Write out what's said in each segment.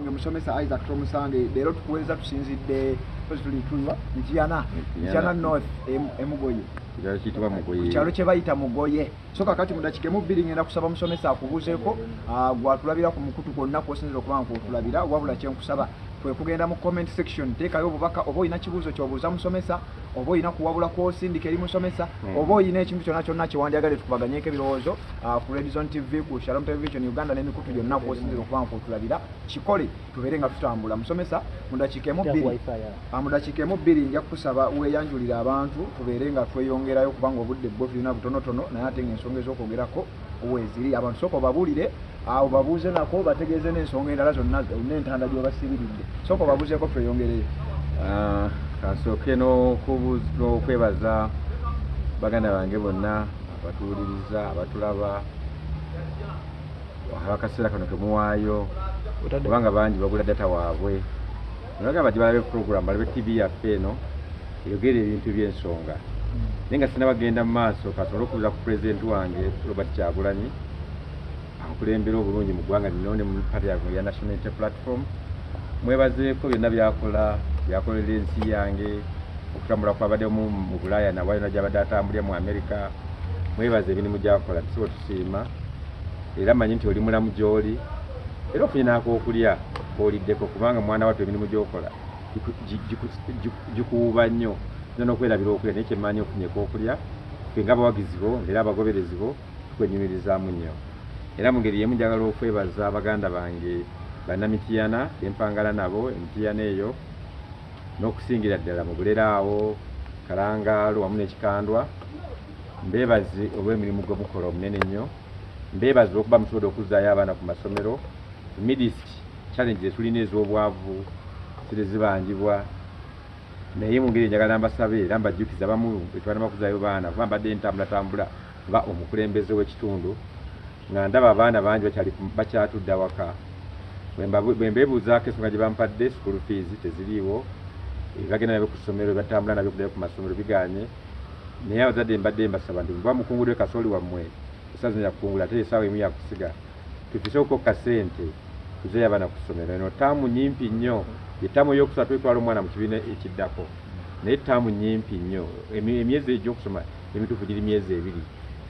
wange musomesa Isaac Tomusange leero tukuweza tusinzidde tulitulwa Ntiana North Emugoye kyalo kye bayita Mugoye so kakati mu dakiika emu bbiri ngenda kusaba musomesa akubuuzeeko gwatulabira ku mukutu kwonna kwosinzira okuba nga otulabira wabula kyenkusaba twe kugenda mu comment section teekayo obubaka oba olina kibuuzo ky'obuuza musomesa oba olina kuwabula kw'osindika eri musomesa oba olina ekintu kyonna kyonna kyewandiyagala tukubaganyeeko ebirowoozo ku Redison TV ku Shalom Television Uganda n'emikutu gyonna kw'osinzira okuba nga otulabira kikole tubeere nga tutambula musomesa mu dakiika emu bbiri nja kusaba weeyanjulira abantu tubeere nga tweyongerayo kubanga obudde bwo tulina butonotono naye ate ng'ensonga ez'okwogerako weeziri abantu sooka obabuulire awo babuuze nako bategeeze n'ensonga endala zonna n'entanda gy'obasibiridde sooka obabuuzeeko tweyongereyo kasooke n'okwebaza baganda bange bonna abatuwuliriza abatulaba abakaseera kano kemuwaayo kubanga bangi bagula data waabwe nagamba gye program balabe TV yaffe eno eyogera ebintu by'ensonga naye nga sinabagenda mu maaso kasobole okubuuza ku pulezidenti wange Robert Kyagulanyi akulembera obulungi mu ggwanga lino ne mu pati ya National Unity Platform mwebazeeko byonna byakolera ensi yange okutambula kwabadde mu Bulaaya nawayona gy'abadde atambulira mu Amerika mwebaze emirimu gyakola tusiba tusiima era manyi nti oli mulamu gy'oli era ofunye n'akookulya kooliddeko kubanga mwana wattu emirimu gy'okola gikuwuba nnyo n'okwerabira okulya naye kyemmanyi ofunye ekookulya ffe ng'abawagizi bo ngeri abagoberezi bo tukwenyumirizaamu nnyo era mu ngeri yemu njagala okwebaza abaganda bange bannamitiana empangala nabo emitiana eyo n'okusingira ddala mu bulere awo Kalangaalo wamu n'Ekikandwa mbeebaze olw'emirimu gwe mukola omunene nnyo mbeebaze okuba musobodde okuzzaayo abaana ku masomero midist challenge ezitulina ez'obwavu ziri zibangibwa naye mu ngeri njagala mbasabe era mbajjukiza abamu betwanama kuzaayo baana kuba mbadde ntambula nga omukulembeze w'ekitundu nga ndaba abaana bangi bakyatudde awaka bwe mbeebuuzaako ensonga gye bampadde school fees teziriiwo bagenda nabyo ku ssomero batambula nabyo kuddayo ku masomero biganye naye abazadde mbadde mbasaba nti muba mukungulwe kasooli wammwe osazanya kukungula ate esaawa emu yakusiga tufiseeko kasente tuzeeyo abaana ku ssomero eno taamu nyimpi nnyo yettaamu ey'okusatu etwala omwana mu kibiina ekiddako naye taamu nyimpi nnyo emyezi egy'okusoma emituufu giri myezi ebiri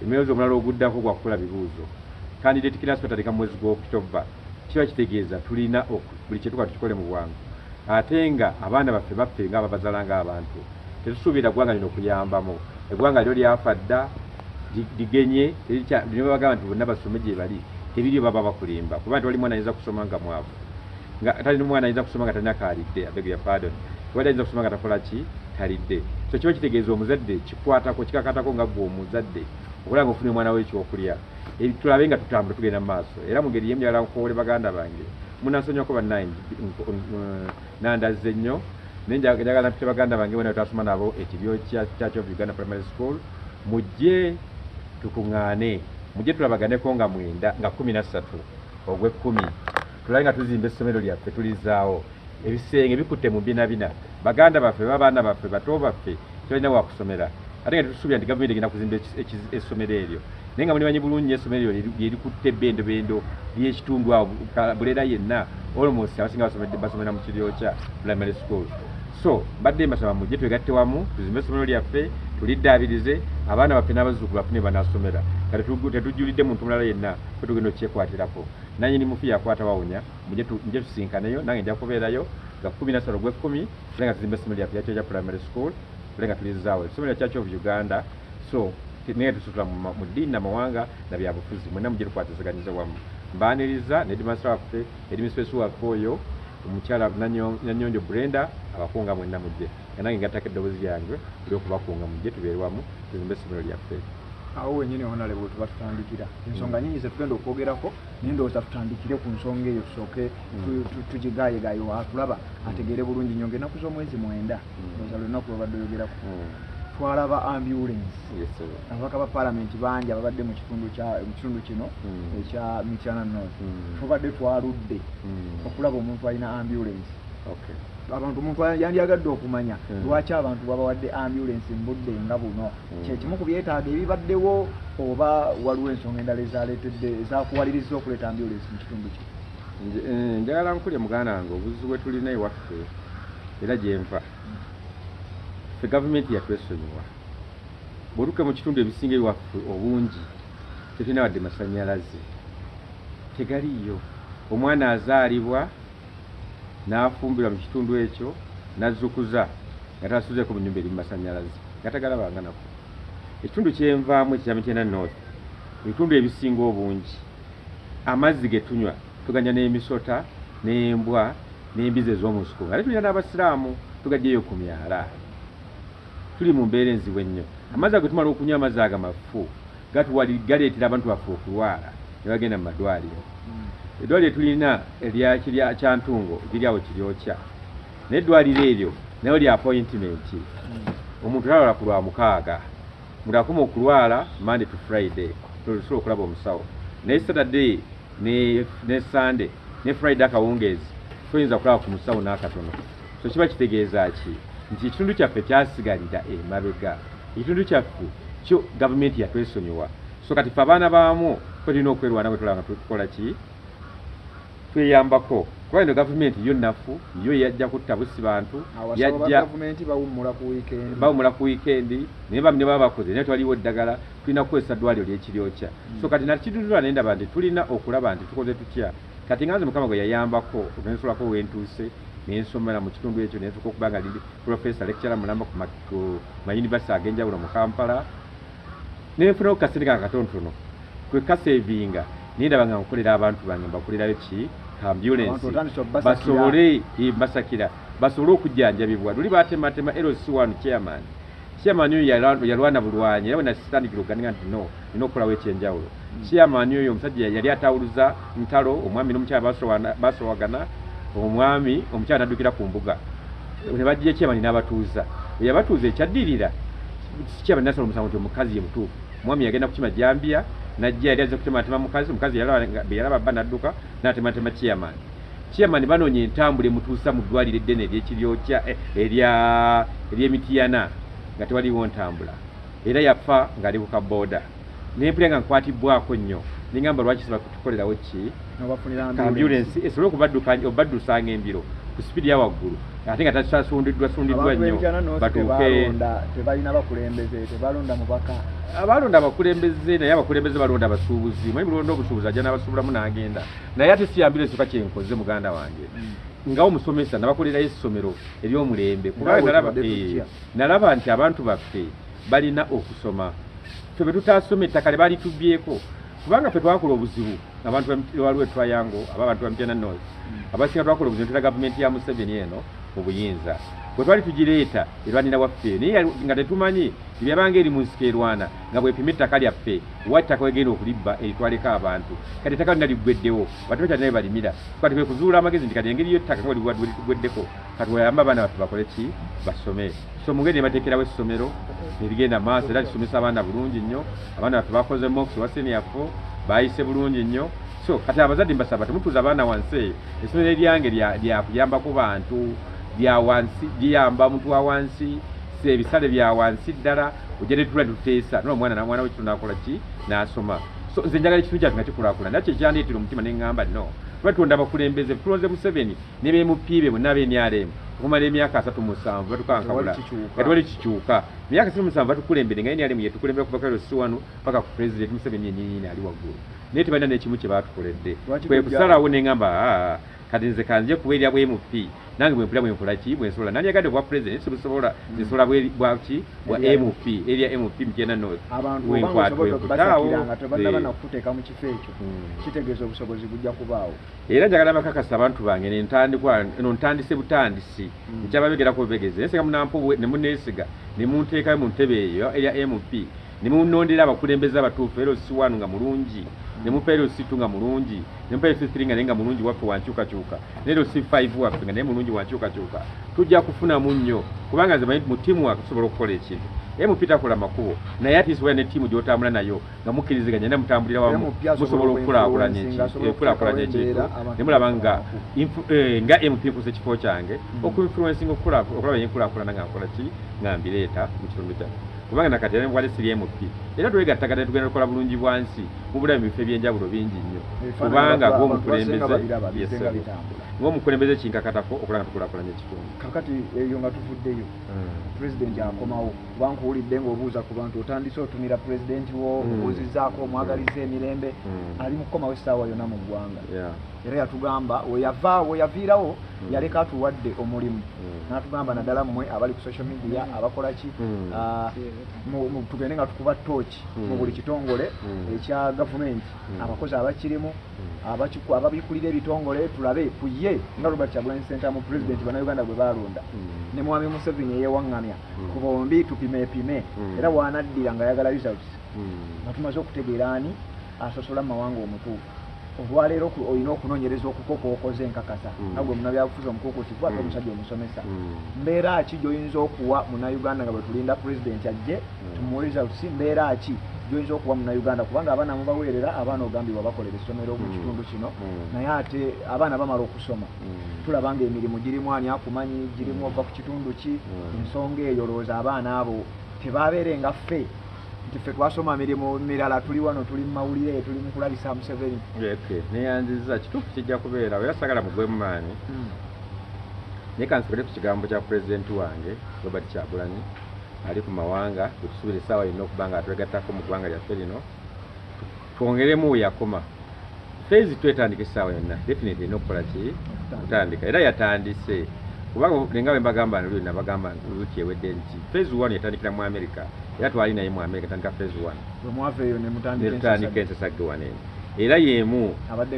emyezi omulala oguddako gwa kukola bibuuzo candidate class batandika mu mwezi gw'Oktoba kiba kitegeeza tulina buli kyetukola tukikole mu bwangu ate nga abaana baffe ng'ababazaala ng'abantu tetusuubira ggwanga lino okuyambamu eggwanga lyo lyafa dda ligenye lino bagamba nti bonna basome gye bali tebiriyo baba bakulimba kuba nti wali mwana ayinza kusoma nga mwavu nga talina omwana ayinza kusoma nga talina kaalidde abeg ya pardon wali ayinza kusoma nga takola ki talidde so kiba kitegeeza omuzadde kikwatako kikakatako nga gwe omuzadde okulaba nga ofuna omwana we ekyokulya tulabe nga tutambula tugenda mu maaso era mu ngeri yemu njagala nkuwoole baganda bange munansonyako nandazze nnyo naye njagala mpite baganda bange bonna twasoma nabo ekibyo kya Church of Uganda Primary School mujje tukuŋŋaane mujje tulabaganeko nga 13 ogw'ekkumi tulabe nga tuzimba essomero lyaffe tulizaawo ebisenge bikutte mu bina baganda baffe babaana baffe bato baffe tebalina wakusomera ate nga tetusuubira nti gavumenti egenda kuzimba essomero eryo naye nga mulimanyi bulungi essomero eryo lyerikutte ebbendobendo ly'ekitundu awo bulera yenna almost abasinga basomera mu Kiryokya Primary School so mbadde mbasaba mujje twegatte wamu tuzimbe essomero lyaffe tuliddaabirize abaana baffe n'abazzukulu bafune banasomera kati tetujjulidde muntu mulala yenna kwe tugenda okyekwatirako nanyini mufi yakwata wawunya mujje tusinkaneyo nange nja kubeerayo nga 13 ogw'ekkumi tule nga tuzimbe essomero lyaffe Kiryokya Primary School tule nga tulizaawo essomero lya Church of Uganda so naye tusutula mu ddiini n'amawanga na byabufuzi mwenna mujje tukwatiziganyize wamu mbaaniriza ne headmaster waffe headmistress waffe oyo omukyala Nanyonjo Brenda abakunga mwenna mujje nga nange ngattako eddoboozi lyange oli okubakunga mujje tubeere wamu tuzimbe essomero lyaffe awo wenyini honorable tuba tutandikira ensonga nyingi zetugenda okwogerako naye ndowooza tutandikire ku nsonga eyo tusooke tugigayegaye watulaba ategeere bulungi nnyo ng'ennaku z'omwezi 9 ndowooza lunaku lwabadde oyogerako twalaba ambulance ababaka ba parliament bangi ababadde mu kitundu kino ekya Mityana North tubadde twaludde okulaba omuntu alina ambulance abantu omuntu yandyagadde okumanya lwaki abantu babawadde ambulance mu budde nga buno kyekimu ku byetaaga ebibaddewo oba waliwo ensonga endala ezaleetedde ezakuwaliriza okuleeta ambulance mu kitundu kino njagala nkulye muganda wange obuzibu bwe tulina ewaffe era gye nva ffe gavumenti yatwesonyiwa bw'oluke mu kitundu ebisinga ewaffe obungi tetulina wadde masannyalaze tegaliiyo omwana azaalibwa n'afumbirwa mu kitundu ekyo n'azzukuza nga tasuzeeko mu nnyumba eri mu masannyalaze nga tagalabanga nako ekitundu kyenvaamu ekikyama kyena north ebitundu ebisinga obungi amazzi ge tunywa tuganya n'emisota n'embwa n'embizi ez'omunsiko nga tulina n'abasiraamu tugajjeyo ku myala tuli mu mbeera enzibu ennyo amazzi ago tumala okunywa amazzi aga mafu galeetera abantu baffe okulwala ne bagenda mu madwaliro eddwaliro tulina erya kyantungo liri awo kiryokya n'eddwaliro eryo nayo lya appointment omuntu talwala ku lwa mukaaga mulakoma okulwala Monday to Friday tusobola okulaba omusawo naye Saturday ne Sunday ne Friday akawungeezi toyinza kulaba ku musawo n'akatono so kiba kitegeeza ki nti ekitundu kyaffe kyasigalira emabega ekitundu kyaffe kyo gavumenti yatwesonyiwa so kati ffe abaana baamu tulina okwerwana bwe tulaba nga tukola ki tweyambako kuba ino gavumenti yo nafu yo yajja kutta busi bantu yajja bawummula ku wiikendi naye bamwe ne baba bakoze naye twaliwo eddagala tulina kukozesa ddwaliro ly'ekiryokya so kati nakitudulwa naye ndaba nti tulina okulaba nti tukoze tutya kati nganze mukama gwe yayambako nensolako wentuuse nensomera mu kitundu ekyo nenfuka okuba nga ndi professor lecturer mulamba ku mayunivasite ag'enjawulo mu Kampala nenfunawo kasente kange katonotono kwe kasevinga nindaba nga nkolera abantu bange mbakolerayo ki ambulance basobole basakira basobole okujjanjabibwa luli batematema LC1 chairman oyo yalwana bulwanyi era wena sitandikira okuganika nti no nina okukolawo ekyenjawulo chairman oyo omusajja yali atawuluza ntalo omwami n'omukyala basowagana omwami omukyala naddukira ku mbuga ne bajja chairman n'abatuuza eyabatuuza ekyaddirira chairman nasala omusango nti omukazi ye mutuufu omwami yagenda kukima jambia najja yali azze kutematema mukazi yalaba bba nadduka n'atematema chairman banoonya entambula emutuusa mu ddwaliro eddene ery'ekiryokya ery'emitiyana nga tewaliwo ntambula era yafa ng'ali ku kabooda nempulira nga nkwatibwako nnyo ningamba lwaki sibatukolerawo ki ambulance esobole okubaddusanga embiro ku sipidi ya waggulu ate nga tasundiddwa nnyo batuuke abalonda abakulembeze naye abakulembeze balonda abasuubuzi manyi bulonda obusuubuzi ajja n'abasuubulamu n'agenda naye ate si ambulance oka kyenkoze muganda wange nga omusomesa nabakolerayo essomero ery'omulembe kubanga nalaba nti abantu baffe balina okusoma ffe be tutaasoma ettaka lye baalitubyeko kubanga ffe twakola obuzibu abantu waliwo etwayango abantu bamutenda north abasinga twakola obuzibu ntera gavumenti ya Museveni eno mu buyinza bwe twali tugireeta erwanira waffe naye nga tetumanyi ebyabanga eri mu nsiko erwana nga bwepima ettaka lyaffe wa ettaka wegenda okulibba eritwaleko abantu kati ettaka lina liggweddewo batu bakyalinayo balimira kati kwe kuzuula amagezi nti kati engeri y'ettaka nga ligweddeko kati weyamba abaana baffe bakole ki basome so mu ngeri ne bateekerawo essomero nerigenda maaso era lisomesa abaana bulungi nnyo abaana baffe bakoze mox wa senior4 bayise bulungi nnyo so kati abazadde mbasaba temutuuza abaana wansi eyo essomero eryange lyakuyambako bantu bya wansi liyamba omuntu wa wansi ebisale bya wansi ddala ojja ne tutula tuteesa n'omwana w'ekitundu n'akola ki n'asoma so nze njagala ekitundu kyaffe nga kikulaakulana nakyo ekyandeetera omutima ne ŋŋamba no tuba tulonda abakulembeze tulonze Museveni ne beemupiibe bonna b'NRM okumala emyaka 37 batukankabula nga tewali kikyuka emyaka 37 batukulembere nga NRM yetukulembera kuva kale Siwanu paka ku president Museveni yennyini ali waggulu naye tebalina n'ekimu kye baatukoledde kwe kusalawo ne ŋŋamba kati nze kanze kubeerera bw'MP nange bwempulira bwenkola ki bwensobola nani yagadde bwa president sibusobola nsobola bwaki bwa MP area MP mutenda north kuteeka mu kifo ekyo kitegeeza obusobozi bujja kubaawo era njagala bakakasa abantu bange ntandise butandisi nkyababegerako bubegeze nsenga munampu ne muneesiga ne munteekayo mu ntebe eyo area MP ne munondera abakulembeze abatuufu era Siwanu nga mulungi ne mupeero situ nga mulungi ne mupeero situ nga nenga mulungi waffe wankyukakyuka nero si 5 waffe nga naye mulungi wankyukakyuka tujja kufunamu nnyo kubanga nze mu ttiimu wakusobola okukola ekintu MP takola makubo naye ati sobola ne ttiimu gy'otambula nayo nga mukkiriziganya ne mutambulira wamu musobola okukulaakulanya ekintu ne mulaba nga MP nkuse ekifo kyange okuinfluencinga okulaba yenkulaakulana nga nkola ki nga mbireeta mu kitundu kyange kubanga nakati era nkwale siri MP era twegattagana tugenda kukola bulungi bwansi mu bulamu bifo ebyenjawulo bingi nnyo kubanga ng'omukulembeze kinkakatako okulanga tukulakulanya ekitundu kakati eyo nga tuvuddeyo pulezidenti akomawo kubanga nkuwulidde ng'obuuza ku bantu otandise otumira pulezidenti wo obuuzizzaako omwagaliza emirembe ali mu kukomawo essaawa yonna mu ggwanga era yatugamba weyaviirawo yaleka atuwadde omulimu n'atugamba naddala mmwe abali ku social media abakola ki tugende nga tukuba tooki mu buli kitongole ekya gavumenti abakozi abakirimu ababikulira ebitongole tulabe kuye nga Robert Kyagulanyi Ssentamu mu pulezidenti bannayuganda gwe balonda ne mwami Museveni eyewaŋŋamya ku bombi tupimeepime era wanaddira nga ayagala results nga tumaze okutegeera ani asosola mu mawanga omutuufu olwaleero olina okunoonyereza okukoko okoze enkakasa nagwe munabyabufuzi omukuukuusi kuba omusajja omusomesa mbeera ki gy'oyinza okuwa munnayuganda nga bwe tulinda pulezidenti ajje tumuwe results mbeera ki gy'oyinza okuwa munnayuganda kubanga abaana mubaweerera abaana ogambibwa bakolera essomero mu kitundu kino naye ate abaana bamala okusoma tulaba nga emirimu girimu ani akumanyi girimu ova ku kitundu ki ensonga eyo olowooza abaana abo tebabeere nga ffe nti ffe twasoma mirimu mirala tuli wano tuli mu mawulire tuli mu kulabisa Museveni neyanziza kituufu kijja kubeera era sagala mugwemu maanyi naye kansobole ku kigambo kya pulezidenti wange Robert Kyagulanyi ali ku mawanga bwetusubira essaawa yonna okuba nga atwegattako mu ggwanga lyaffe lino twongeremu yakoma fezi twetandika essaawa yonna definitely erina okukola ki kutandika era yatandise kubanga lenga bwe mbagamba noluli nabagamba wiiki ewedde nti fezi 1 yatandikira mu America era twali naye mu America tandika fezi 1 netutandika ensasage wanene era yemu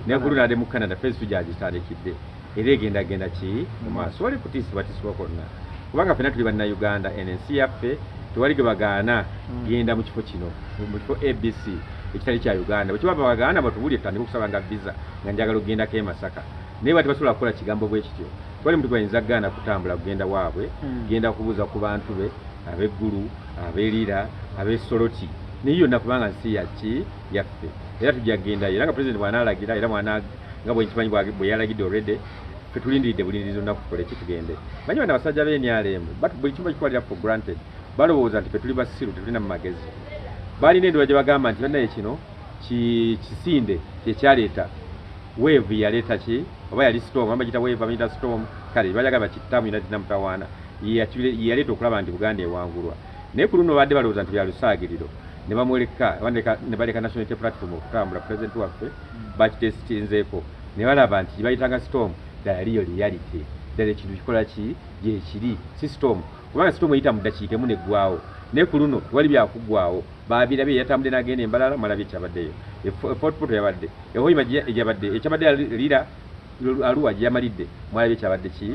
negulu nade mu Canada fezi tujagitandikidde era egendagenda ki mu maaso wali kutisibwa konna kubanga ffenna tuli bannayuganda ensi yaffe tewali ge bagaana genda mu kifo kino mu kifo ABC ekitali kya Uganda bwe kibaba bagaana batubulye tutandika okusaba nga visa nga njagala ogendako e Masaka naye bati basobola kukola kigambo bwe kityo twali muntu gwayinza gaana kutambula kugenda waabwe genda kubuuza ku bantu be ab'eggulu ab'erira ab'esoloti naye yonna kubanga nsi yaki yaffe era tujjagenda era nga pulezidenti bw'anaalagira era nga bwenkimanyi bwe yalagidde already fetulindiridde bulindirizo nakukole kitugende manyi bana basajja b'enyalemu but buli kimu bakikwalira for granted balowooza nti fetuli basiru tetulina mu magezi balina endowooza gye bagamba nti bannaye kino kisinde kyekyaleeta wave yaleeta ki oba yali storm amba gita wave amita storm kale bajagala bakittamu ina tinamutawaana yaleeta okulaba nti Buganda ewangulwa naye ku luno badde balowooza nti bya lusaagiriro ne bamuleka ne baleka national unity platform okutambula pulezidenti waffe bakitesitinzeeko ne balaba nti bayitanga storm ddala liyo reality ddala ekintu kikola ki gyekiri si storm kubanga storm eyita mu ddakiika emu neggwawo naye ku luno tewali byakuggwawo babirabye yatambudde n'agenda embalala mwalabye ekyabaddeyo Fort Portal yabadde ehoima gyabadde ekyabadde lira Arua gyamalidde mwalabye ekyabadde ki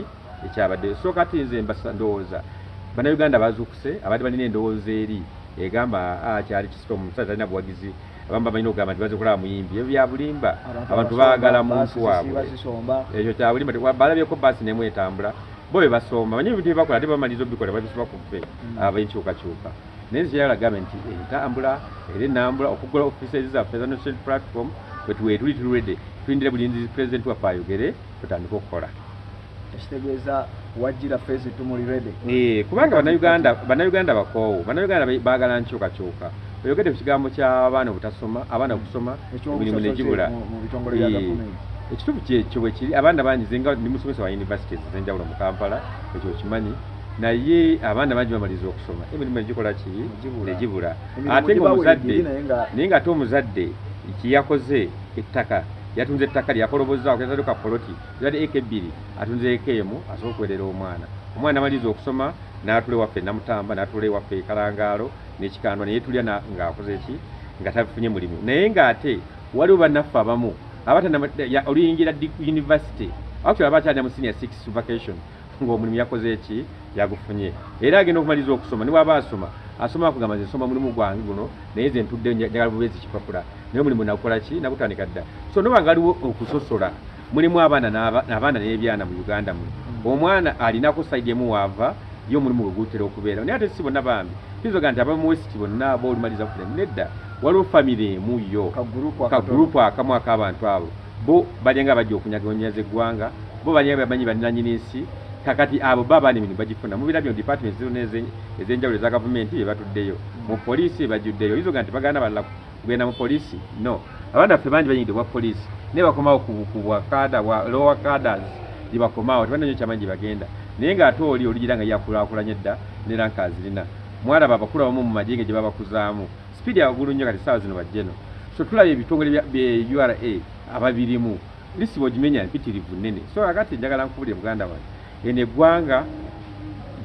ekyabadde so kati nze ndowooza bannayuganda bazuukuse abadde balina endowooza eri egamba kyali kistorm omusajja talina buwagizi abamba balina okugamba nti baze kulaba muyimbi ebyo byabulimba abantu baagala muntu waabwe ekyo kyabulimba balabyeko baasi nemu etambula bo bwe basomba banyi ebintu byebakola ate bamaliza obikola babisoba ku ffe abenkyukakyuka naye nze kyayala gavumenti entambula era enambula okugola offices zaffe za national platform bwetuwe tuli tulindire bulinzi pulezidenti waffe ayogere tutandika okukola ekitegeeza wajjira fezi tumuli ready kubanga bannayuganda bakoowu bannayuganda baagala nkyukakyuka oyogedde ku kigambo ky'abaana obutasoma abaana okusoma emirimu negibula ekituufu kyekyo bwe kiri abaana bangi zenga ndi musomesa wa universities ez'enjawulo mu Kampala ekyo kimanyi naye abaana bangi bamaliza okusoma emirimu egikola ki negibula ate ngaomuzadde naye ng'ate omuzadde kiyakoze ettaka yatunze ettaka lyakolobozaako yatadduka poloti yadde eka 2 atunze eka emu asobola okuwerera omwana amaliza okusoma n'atula ewaffe namutamba n'atula ewaffe kalangaalo n'ekikandwa naye tulya ng'akoze eki nga tafunye mulimu naye ng'ate waliwo bannaffe abamu oluyingira university actually abakyalina mu senior 6 vacation ng'omulimu yakoze eki yagufunye era agenda okumaliza okusoma ne bw'aba asoma akugamba nze nsoma mulimu gwange guno naye ze ntudde njagala bubeezi kipapula naye omulimu nakukola ki nagutandika dda so nobanga aliwo okusosola mulimu abaana n'ebyana mu Uganda muno omwana alinako sayidi emu waava yo omulimu gwe gutera okubeera naye ate si bonna bambi kizoga nti abamu west bonna boolumaliza fulemu nedda waliwo famire emu yo kagurupu akamu ak'abantu abo bo balya nga bajja okunyaganyeza eggwanga bo balya bamanyi balina nnyini nsi kakati abo baba ni bintu bagifuna mu birabyo departments ezenjawulo za government batuddeyo mu police bajuddeyo izo ganti bagana balla kugenda mu police no abanda ffe bangi banyidde wa police ne bakomawo ku wakada wa lower cadres libakomawo tebananyo kyamanyi bagenda naye ng'ate oli oligiranga yakulaakulanye dda ne ranka zirina mwalaba abakulu abamu mu majenge gye babakuzaamu speed yagulu nnyo kati saawa zino bajjeno so tulabye ebitongole bya URA ababirimu lisi bwogimenya mpitirivu nnene so akati njagala nkubulire muganda wange eno eggwanga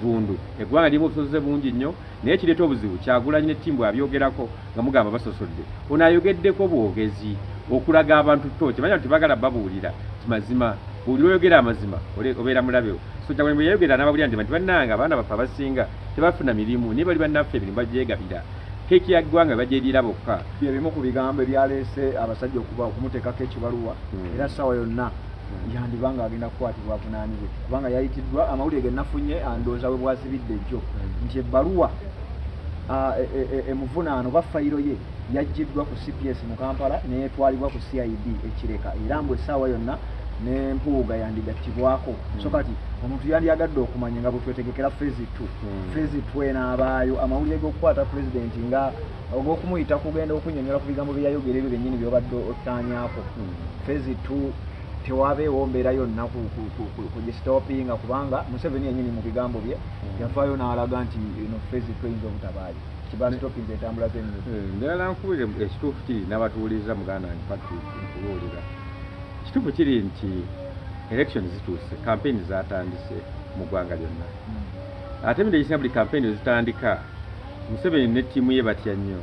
vundu eggwanga lirimu obusosoze bungi nnyo naye kireeta obuzibu Kyagulanyi ne ttimbu abyogerako nga mugamba basosodde ono ayogeddeko bwogezi okulaga abantu to kimanya nti bagala babuulira kimazima buli oyogera amazima obeera mulabewo so Kyagulanyi bwe yayogera n'ababulira nti bannanga abaana baffe abasinga tebafuna mirimu naye bali bannaffe emirimu bagyegabira keeki ya ggwanga bagyerira bokka byebimu ku bigambo ebyaleese abasajja okumuteekako ekibaluwa era ssaawa yonna yandibanga agenda kukwatibwa avunaanibwe kubanga yayitiddwa amawulire ge nafunye andooza bwe bwasibidde jjo nti ebbaluwa emuvunaano ba fayiro ye yaggiddwa ku CPS mu Kampala neetwalibwa ku CID ekireka era mbu essaawa yonna n'empuuga yandigattibwako so kati omuntu yandiyagadde okumanya nga bwe twetegekera phase 2 phase 2 enaabaayo amawulire g'okukwata pulezidenti nga og'okumuyita kugenda okunyonyola ku bigambo bye yayogera ebyo byennyini by'obadde ottaanyaako phase 2 tewabeewo mbeera yonna kugisitopinga kubanga Museveni yennyini mu bigambo bye yavaayo n'alaga nti eno phase 2 eyinza obutabaayo kibasitopinga entambula z'emyuzi njagala nkubulire ekituufu kiri n'abatuwuliriza muganda wange kubuulira ekituufu kiri nti election zituuse campaign zatandise mu ggwanga lyonna ate emirundi egisinga buli campaign wezitandika Museveni ne ttiimu ye batya nnyo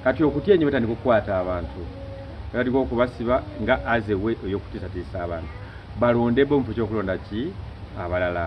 kati okutya ennyo batandika okukwata abantu batandika okubasiba nga azewe ey'okutiisatiisa abantu balonde bo mu kifo ky'okulonda ki abalala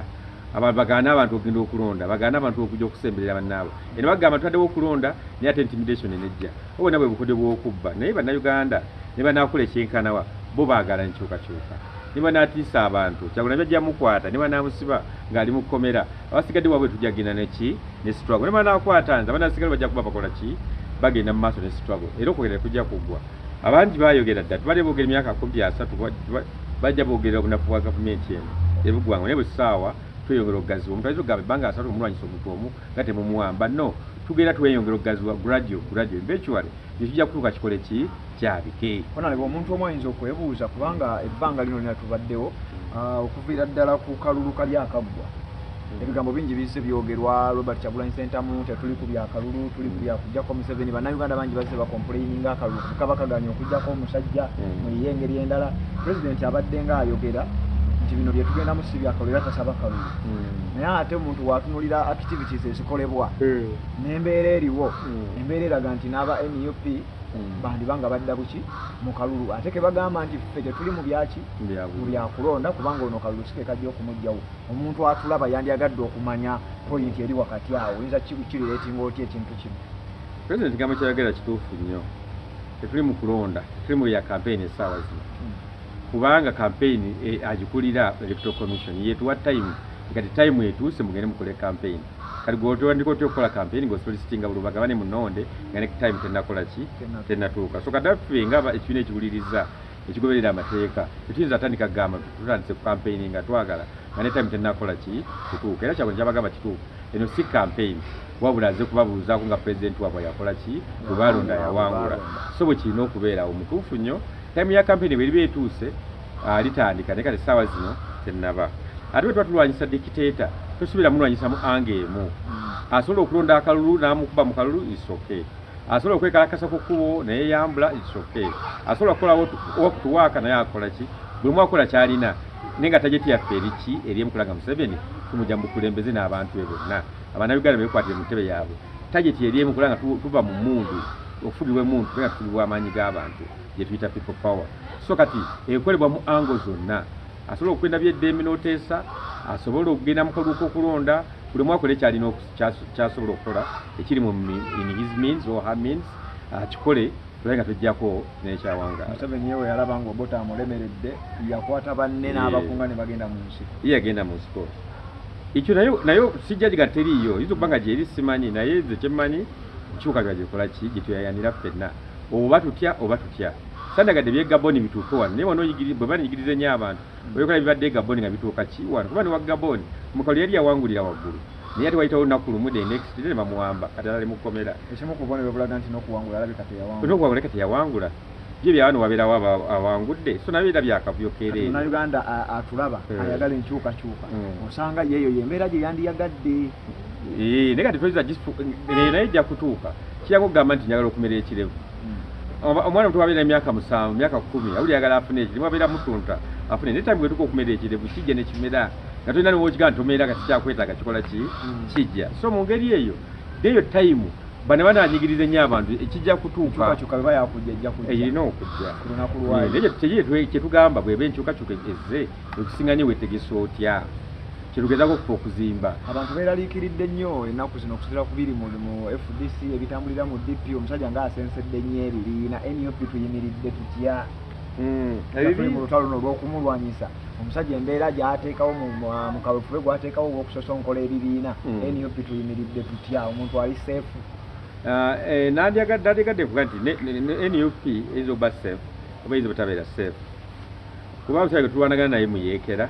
bagaana abantu okugenda okulonda bagaana abantu okujja okusemberera bannaabwe eno bagamba tutaddewo okulonda naye ate intimidation enejja obona bwe bukodyo bw'okubba naye bannayuganda ne banaakola ekyenkanawa bo baagala nkyukakyuka ne banaatiisa abantu Kyagulanyi bajja mukwata ne banaamusiba ng'ali mu kkomera abasigadde waabwe tujja genda neki ne struggle ne banaakwata nze abanaasigala bajja kuba bakola ki bagenda mu maaso ne struggle era okwogera kujja kuggwa abangi baayogera dda tubadde boogera emyaka 30 bajja boogerera obunafu bwa gavumenti eno ebuggwanga naye bwe ssaawa tweyongera okugaziwa omuntu ayinza okugamba ebbanga 3 omulwanyisa omuntu omu nga temumuwamba no tugenda tweyongera okugaziwa gradual eventually netujja kutuuka kikole ki kyabike onaleba omuntu omu ayinza okwebuuza kubanga ebbanga lino lina tubaddewo okuviira ddala ku kalulu kali akaggwa ebigambo bingi biyise byogerwa Robert Kyagulanyi Ssentamu tetuli ku byakalulu tuli ku byakujjako Museveni bannayuganda bangi bazze bakomplaininga akalulu kabakaganya okujjako omusajja mu engeri endala pulezidenti abadde nga ayogera nti bino byetugenda musi byakalulu era tasaba kalulu naye ate omuntu watunulira activities ezikolebwa n'embeera eriwo embeera eraga nti n'aba NUP bandibanga badda buki mu kalulu ate ke bagamba nti ffe tetuli mu byaki mu byakulonda kubanga ono kalulu sike kajja okumugjawo omuntu atulaba yandiyagadde okumanya pointi eri wakati awo oyinza kirireetinga otya ekintu kino pulezidenti kigambo kyayogera kituufu nnyo tetuli mu kulonda tetuli mu ya campaign essaawa zino kubanga campaign agikulira electoral commission yetuwa time kati time etuuse mugende mukole campaign kati gwotandika otya okukola campaign ng'osolicitinga buli bagabane munonde nga ne time tennakola ki tennatuuka so kati ffe nga ekibiina ekiwuliriza ekigoberera amateeka tetuyinza atandika kugamba tutandise ku campaign nga twagala nga ne time tennakola ki kutuuka era Kyagulanyi kyabagamba kituufu eno si campaign wabula aze kubabuuzaako nga pulezidenti waabwe yakola ki bwe balonda yawangula so bwe kirina okubeerawo mutuufu nnyo time ya campaign bweriba etuuse litandika naye kati essaawa zino tennaba ate bwe tuba tulwanyisa dikiteeta tosubira mulwanyisamu anga emu asobola okulonda akalulu n'amukuba mu kalulu isoke asobola okwekalakasa ku kkubo naye yambula isoke asobola okukolawo okutuwaaka naye akola ki buli mu akola kyalina naye nga tajeti yaffe eriki eri emukulaga Museveni tumujja mu bukulembeze n'abantu be bonna abannayuganda beekwatire mu ntebe yaabwe tajeti eri emukula nga tuva mu mundu okufulirwa emundu nga tufulirwa amaanyi g'abantu gye tuyita people power so kati ekolebwa mu ango zonna asobola okugenda by'eddembe n'oteesa asobola okugenda mu kalulu k'okulonda buli mwaka ekyalina kyasobola okukola ekiri mu in his means or her means akikole tulaye nga tujjako n'ekyawangaala Museveni yewe yalaba nga obota amulemeredde yakwata banne n'abakunga ne bagenda mu nsiko ye yagenda mu nsiko ekyo nayo sijja liga teriiyo yinza okuba nga gyeri simanyi naye ze kyemmanyi nkyuka gyagikola ki gye tweyayanira ffenna oba tutya sandagadde bye Gabon bituuke wano naye wano bwe baniyigiriza nnyo abantu olwokola bibadde Gabon nga bituuka ki wano kuba ne wa Gabon Mukalu yali yawangulira waggulu naye ate wayitawo olunaku lumu the next day ne bamuwamba kati alali mukomera ekimu ku bubonero bulaga nti n'okuwangula alabika teyawangula n'okuwangula kati yawangula bye byawano wabeerawo awangudde so nabeera byakavuyo keereere Uganda atulaba ayagala enkyukakyuka osanga yeeyo yembeera gye yandiyagadde naye kati toyiza naye ejja kutuuka kiyako kugamba nti njagala okumera ekirevu omwana muto wabeera emyaka 7 myaka 10 awuli yagala afune ekirimu abeera mutunta afune naye tamu bwetuka okumera ekirevu kijja nekimera nga tolina niwokigaa nti omeera nga kikyakwetaaga kikola kijja so mu ngeri eyo neyo tayimu bano bananyigiriza nnyo abantu ekijja kutuuka erina okujja naye kyetugamba bweba enkyukakyuka ezze okusinga nyo wetegesa otya kyetugezako okufa okuzimba abantu beeraliikiridde nnyo ennaku zino okusinziira ku biri mu FDC ebitambulira mu DP omusajja ng'asensedde nnyo ebibiina NUP tuyimiridde tutya mu lutalo luno olw'okumulwanyisa omusajja embeera gy'ateekawo mu kaweefube gw'ateekawo olw'okusosonkola ebibiina NUP tuyimiridde tutya omuntu ali seefu nandiyagadde kuga nti NUP eyinza oba safe oba eyinza obutabeera safe kuba omusajja getulwanagana naye muyeekera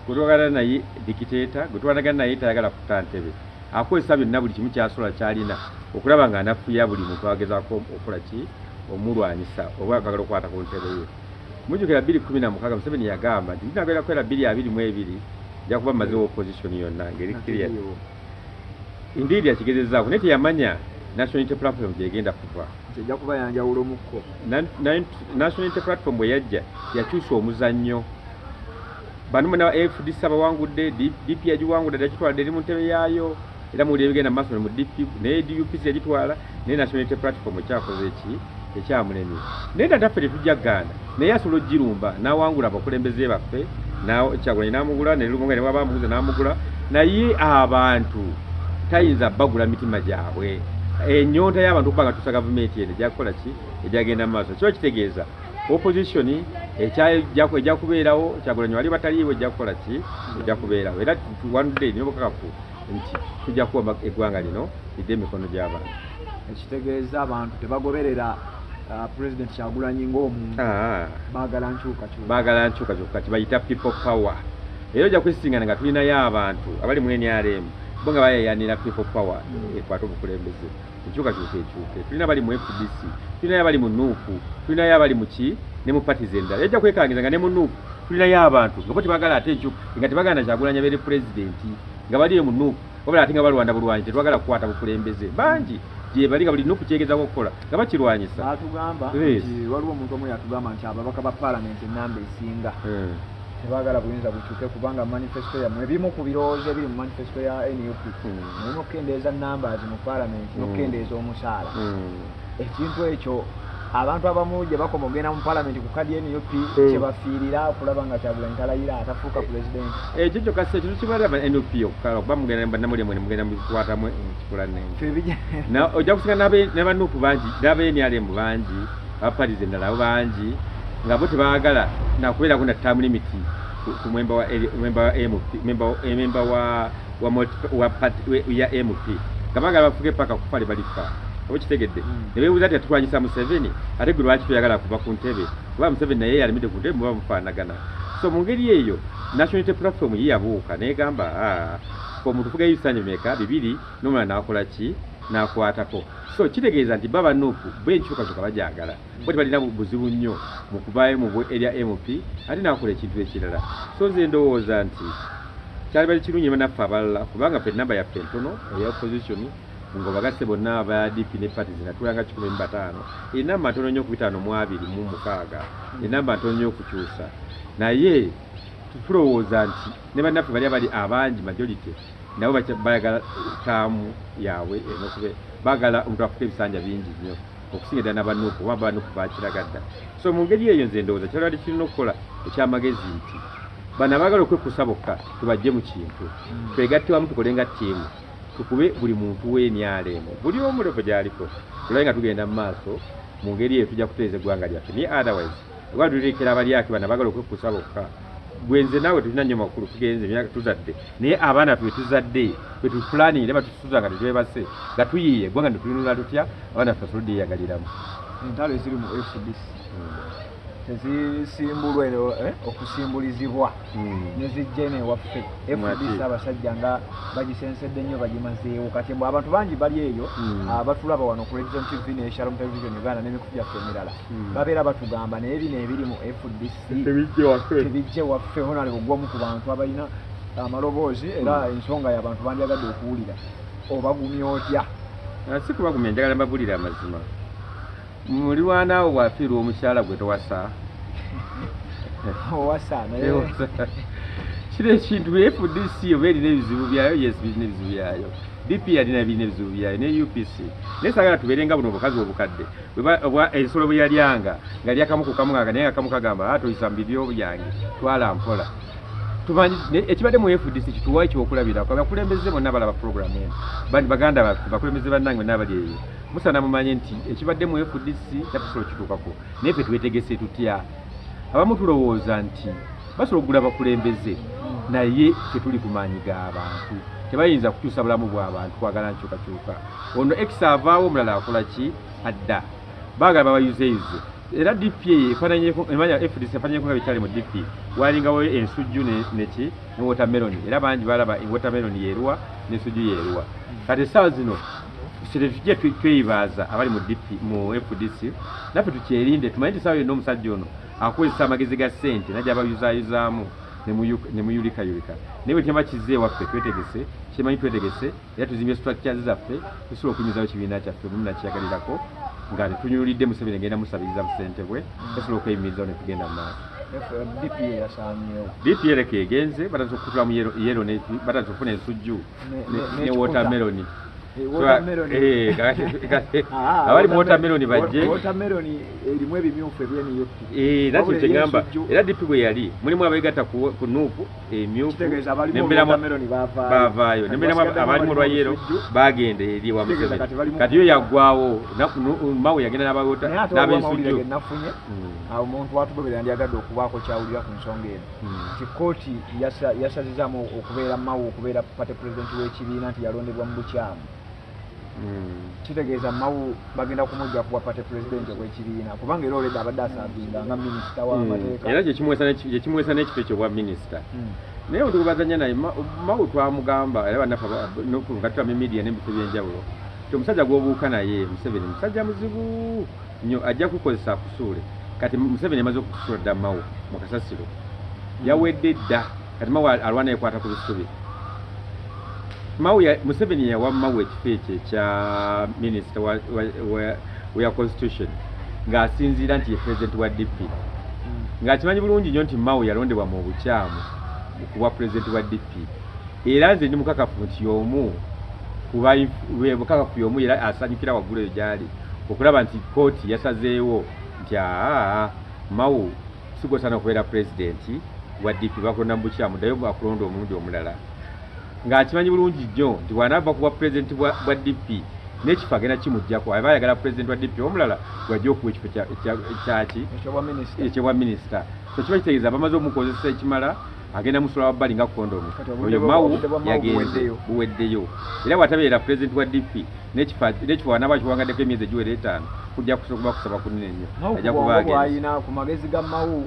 gwetwagala naye dikiteeta gwetwanagana naye tayagala kuta ntebe akozesa byonna buli kimu kyasobola kyalina okulaba nga anafuya buli muntu agezaako okukola ki omulwanyisa oba akagala okukwata ku ntebe ye mujjukira 2016 Museveni yagamba nti ndinagenda kukola 2022 nja kuba mmazewo opposition yonna ngeri clear indeed yakigezezaako naye teyamanya national unity platform gyegenda kuva ejja kuba yanjawulo mukko national unity platform bwe yajja yakyusa omuzannyo bano muna FDC abawangudde DP yagiwangudde yakitwala eri mu ntebe yaayo era muwulira ebigenda maaso mu DP naye DUP yagitwala naye national unity platform ekyakoze ekyamulemye naye tataffe tetujja Uganda naye asobola ogirumba n'awangula abakulembeze baffe Kyagulanyi n'amugula ne Lumunga ne waba amuguza n'amugula naye abantu tayinza bagula mitima gyabwe ennyonta y'abantu okuba nga tusa gavumenti eno ejjakukola ki ejjagenda mu maaso kiba kitegeeza opposition ejja kubeerawo Kyagulanyi wali bataliiwo ejja kukola ki ejja kubeerawo era tuwanudde niyo bukakafu nti tujja kuwa eggwanga lino lidde emikono gy'abantu ekitegeeza abantu tebagoberera President Kyagulanyi ng'omuntu baagala nkyukakyuka kibayita people power era ojja kwesingana nga tulinayo abantu abali mu NRM bo nga bayayanira people power ekwata obukulembeze enkyukakyuka ekyuke tulina abali mu FDC tulinayo abali mu NUP tulinayo abali mu ki ne mu parties endala ejja kwekangiza nga ne mu NUP tulinayo abantu nga bo tebagala ate enkyuka nga tebagala Kyagulanyi abeere pulezidenti nga baliyo mu NUP wabula ate nga balwanda bulwanyi tetwagala kukwata bukulembeze bangi gye bali nga buli NUP kyegezaako okukola nga bakirwanyisa batugamba nti waliwo omuntu omu yatugamba nti ababaka ba paalamenti ennamba esinga tebagala buyinza bukyuke kubanga manifesto yammwe ebimu ku birowoozo ebiri mu manifesto ya NUP mulimu okukendeeza numbers mu paalamenti n'okukendeeza omusaala ekintu ekyo abantu abamu gye bakoma ogenda mu paalamenti ku kadi NUP kyebafiirira okulaba nga Kyagulanyi talayira atafuuka pulezidenti ekyo kyokka si ekintu kibalaba NUP okukala okuba mugenda bannamulya mwene mugenda mukikwatamu ekikula ojja kusinga n'aba-NUP bangi n'aba-NRM bangi abaparties endala bangi nga bo tebaagala nakubeerako na term limit ku memba ya MP nga baagala bafuge paka kufa libalifa oba kitegedde ne beebuuza ati atulwanyisa Museveni ate gwe lwaki toyagala kuva ku ntebe kuba Museveni naye yalimidde ku ntebe muba mufaanagana so mu ngeri eyo national unity platform ye yabuuka negamba omuntu fuga ebisanja bimeka 2 n'omulala n'akola ki n'akwatako so kitegeeza nti baba nupu b'enkyukakyuka bajagala bo tebalina buzibu nnyo mu kuvaayo mu area MP ate n'akola ekintu ekirala so nze ndowooza nti kyali bali kirungi banaffe abalala kubanga ffe ennamba yaffe ntono eya opposition ngo bagasse bonna aba DP ne parties natulanga 15 enamba ntono nnyo ku 5 mu 26 enamba ntono nnyo okukyusa naye tulowooza nti ne bannaffe bali abali abangi majority nabo bayagala taamu yaabwe enokube bagala omuntu afuka ebisanja bingi nnyo okusinga ddala n'abanuupu oba abanuupu bakiragadda so mu ngeri eyo nze ndowooza kyalwadde kirina okukola ekyamagezi nti bano abagala okwekusa bokka tubajje mu kintu twegatte wamu tukole nga ttiimu tukube buli muntu w'enyaaleemu buli omu levo gy'aliko tulabe nga tugenda mu maaso mu ngeri eyo tujja kutereeza eggwanga lyaffe naye otherwise oba tuleekera abalyaki bano abagala okwekusa bokka gwenze naawe tulina nnyo makulu tugenze emyaka tuzadde naye abaana bwe tuzadde bwe tupulaningi ne batusuza nga tetwebase nga tuyiiye eggwanga ne tulinula tutya abaana ffe asolodde yeyagaliramu entalo eziri mu FDC tezisimbulwe okusimbulizibwa nezijja newaffe FDC abasajja nga bagisensedde nnyo bagimazeewo kati mbu abantu bangi bali eyo abatulaba wano ku Radio TV ne Shalom Television Uganda n'emikutu gyaffe emirala babeera batugamba naye bino ebiri mu FDC tebijje waffe honale ogwamu ku bantu abalina amaloboozi era ensonga y'abantu bandyagadde okuwulira obagumya otya si kubagumya njagala mbabulira amazima mulirwanaawo bwafiirwa omukyala gwe towasa owasa naye kino ekintu FDC oba erina ebizibu byayo yes birina ebizibu byayo DP alina birina ebizibu byayo ne UPC naye saagala tubeerenga buno obukazi obukadde ensolo bwe yalyanga nga lyakamu ku kamwaga naye akamu kagamba toyisa mbibyo byange twala mpola tumanyi ekibadde mu FDC kituwayo kyokulabirako abakulembeze bonna balaba program eno baganda baffe bakulembeze bannange n'abali eyo musana mumanye nti ekibadde mu FDC takusobola kituukako naye ffe twetegese tutya abamu tulowooza nti basobola okugula bakulembeze naye tetuli kumanyiga abantu tebayinza kukyusa bulamu bw'abantu kwagala nkyukakyuka ono x avaawo omulala akola ki adda baagala babayuzeyuze era DP emanya FDC efananyeko nga bikyali mu DP walingawo ensujju neki ne watermelon era bangi balaba watermelon yeeruwa n'ensujju yeeruwa kati essaawa zino tujje tweyibaaza abali mu FDC naffe tukyerinde tumanye nti essaawa yonna omusajja ono akozesa amagezi ga ssente najja abayuzaayuzaamu ne muyulikayulika naye bwe kyaba kizze waffe twetegese kyemanyi twetegese era tuzimbye structures zaffe tusobola okuyimizawo ekibiina kyaffe mumu nakiyagalirako nga tetunyulidde Museveni ngenda musabiriza busente bwe tusobola okweyimirizawo ne tugenda mu maaso DP ereka egenze bataza okutula mu yero bataza okufuna ensujju ne watermelon abali mu watermelon bajje erimu ebimyufu ebyeniyo nakyo kyegamba era DP bwe yali mulimu abeegatta ku nuupu emyufu baavaayo nemberamu abali mu lwayero bagenda eri wa Museveni kati yo yaggwawo mawe yagenda n'abensujju awo omuntu watugobera ndyagadde okubaako kyawulira ku nsonga eno nti kooti yasazizaamu okubeera mawe okubeera pate pulezidenti w'ekibiina nti yalondebwa mu bukyamu kitegeeza mawu bagenda kumujja kuwa pate pulezidenti w'ekibiina kubanga era oleda abadde asaabinga nga minisita w'amateeka era gyekimuweesa n'ekifo ekyo bwa minisita naye otukubazanya naye mawu twamugamba era bannaffe nga tutama emidiya n'ebifo by'enjawulo ti omusajja gw'obuuka naye Museveni musajja muzibu nnyo ajja kukozesa akusuule kati Museveni amaze okusuula dda mawu mu kasasiro yawedde dda kati mawu alwana ekwata ku bisubi Museveni yawa mawe ekifo ekyo ekya minisita wa constitution ng'asinziira nti ye president wa DP ng'akimanyi bulungi nnyo nti mawe yalondebwa mu bukyamu kuba president wa DP era nze ndi mukakafu nti y'omu mukakafu y'omu era asanyukira waggulu eyo gyali okulaba nti kooti yasazeewo nti mawu sigosana okubeera presidenti wa DP bakulonda mu bukyamu ddayo bakulonda omulundi omulala ng'akimanyi bulungi nnyo nti bw'anaava kuba pulezidenti bwa DP n'ekifo agenda kimuggyako aba ayagala pulezidenti wa DP omulala gwajja okuwa ekifo kyaki ekyobwa minisita so kiba kitegeeza bamaze omukozesa ekimala agenda musula wa bbali nga kondomu oyo mawu yagenze buweddeyo era bw'atabeera pulezidenti wa DP n'ekifo anaaba kiwangaddeko emyezi egiwera 5 kujja kuba kusaba kunene nnyo ajja kuba agenda ku magezi ga mawu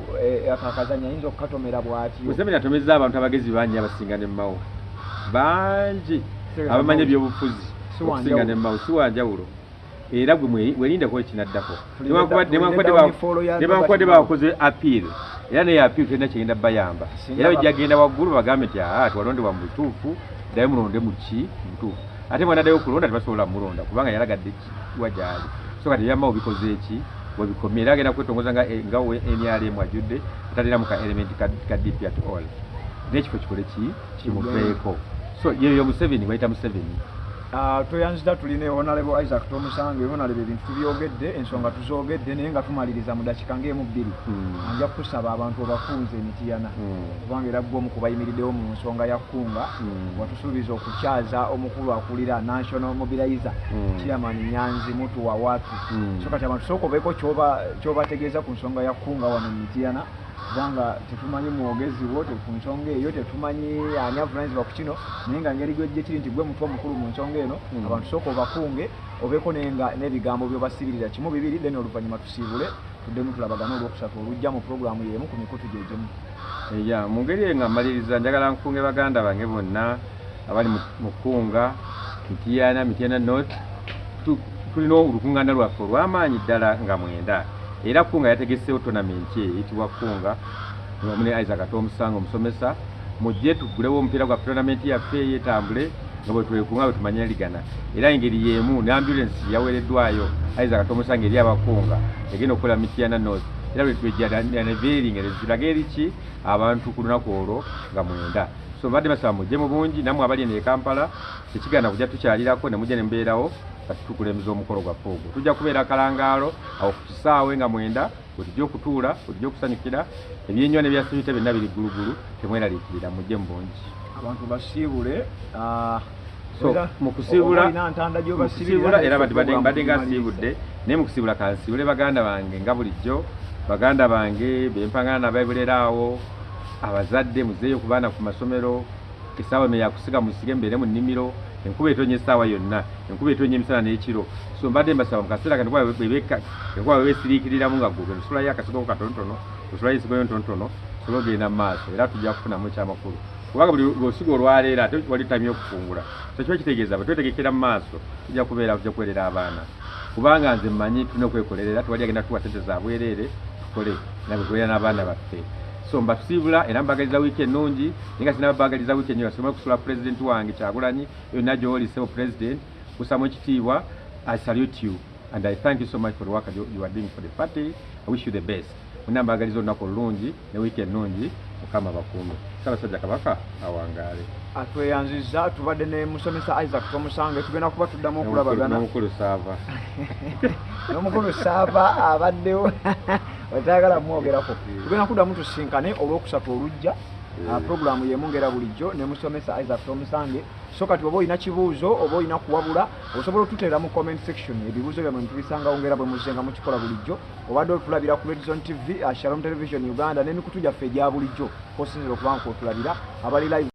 akakazanya ayinza okukatomera bw'atyo Museveni atomezza abantu abagezi bangi abasinga ne mawu bangi abamanya ebyobufuzi okusinga ne mawu si wanjawulo era gwe werindeko ekinaddako nebankwadde bakoze appeal era naye appeal terina kyegenda bayamba era wejjagenda waggulu bagambe nti twalondebwa mu butuufu ddayo mulonde muki mutuufu ate mwanaddayo okulonda tebasobola mulonda kubanga yalagadde kiwa gyali so kati ebyamawu bikoze eki webikomye era agenda kwetongoza nga NRM ajudde atalinamu ka element ka DP at all n'ekifo kikole kimuveeko so yeyo Museveni bayita Museveni toyanzita tuline Honorable Isaac Tomusange Honorable ebintu tubyogedde ensonga tuzoogedde naye nga tumaliriza mu dakika ng'emu bbiri anja kusaba abantu abakunze emitiyana kubanga era gwe omu kubayimiriddewo mu nsonga ya kkunga watusuubiza okukyaza omukulu akulira National Mobilizer Chairman Nyanzi Mutuwa watu so kati abantu sooka obeeko ky'obategeeza ku nsonga ya kkunga wano mu mitiyana kubanga tetumanyi mwogezi wo ku nsonga eyo tetumanyi ani avunanyizibwa ku kino naye nga ngeri gye kiri nti gwe mutwe mukulu mu nsonga eno abantu sooka obakunge obeeko n'ebigambo by'obasibirira kimu bibiri then oluvannyuma tusiibule tuddemu tulabagana olwokusatu olujja mu puroguramu y'emu ku mikutu gye gimu. Ya mu ngeri eyo nga mmaliriza njagala nkunge baganda bange bonna abali mu kkunga Mityana North tulina olukuŋŋaana lwaffe olw'amaanyi ddala nga 9 era kkunga yategeseewo tonamenti eyitibwa kkunga mune Isaac Atomusango omusomesa mujje tugulewo omupiira gwa tonamenti yaffe eyetambule nga bwe twekunga bwe tumanyaligana era engeri y'emu ne ambulance yaweereddwayo Isaac Atomusango eri abakunga egenda okukola Mityana North era bwe twejjanaveeringa tulage eriki abantu ku lunaku olwo nga 9 so badde basaba mujje mu bungi nammwe abali eno e Kampala tekigenda kujja tukyalirako ne mujja ne mbeerawo kati tukulembeza omukolo gwaffe ogwo tujja kubeera kalangaalo awo ku kisaawe nga 9 bwe tujja okutuula bwe tujja okusanyukira ebyennywa n'ebyasibite byonna biri ggulugulu temweraliikirira mujje mu bungi abantu basiibule so mu kusiibula era badde nga nsiibudde naye mu kusiibula kansiibule baganda bange nga bulijjo baganda bange bempangana nabeebuleraawo abazadde muzeeyo ku baana ku masomero essaawa eno yakusiga musige mbeere mu nnimiro enkuba etonnya essaawa yonna enkuba etonnya emisana n'ekiro so mbadde mbasaba mu kaseera kano enkuba webeesiriikiriramu nga gwe lusulayo akasigo katonotono lusulayo esigoyo ntonotono sobola ogenda mu maaso era tujja kufunamu ekyamakulu kubanga buli lwosigo olwaleero ate wali ttami okufungula so kiba kitegeeza bwe twetegekera mu maaso tujja kuweerera abaana kubanga nze mmanyi tulina okwekolerera tewali agenda tuwa sente za bwereere tukole nabwe tubeera n'abaana baffe so mbasiibula era mbagaliza wiiki ennungi naye nga sinababagaliza wiiki ennyo basobole kusula pulezidenti wange Kyagulanyi yonna gy'olisewo pulezidenti kusamu ekitiibwa. I salute you and I thank you so much for the work you are doing for the party. I wish you the best. Muna mbagaliza olunaku olulungi ne wiiki ennungi Mukama bakuume. Ssaabasajja Kabaka awangaale. Atweyanzizza tubadde ne musomesa Isaac Tomusange tugenda kuba tuddamu okulabagana n'omukulu Saava n'omukulu Saava abaddewo watayagala mwogerako tugenda kuddamu tusinkane olwokusatu olujja puroguramu yemungera bulijjo ne musomesa Isaac Tomusange so kati oba olina kibuuzo oba olina kuwabula osobola otuteera mu comment section ebibuuzo byammwe ntubisanga wongera bwe muzenga mukikola bulijjo obadde otulabira ku Redison TV Shalom Television Uganda n'emikutu gyaffe egya bulijjo kosinzira okubanga otulabira abali live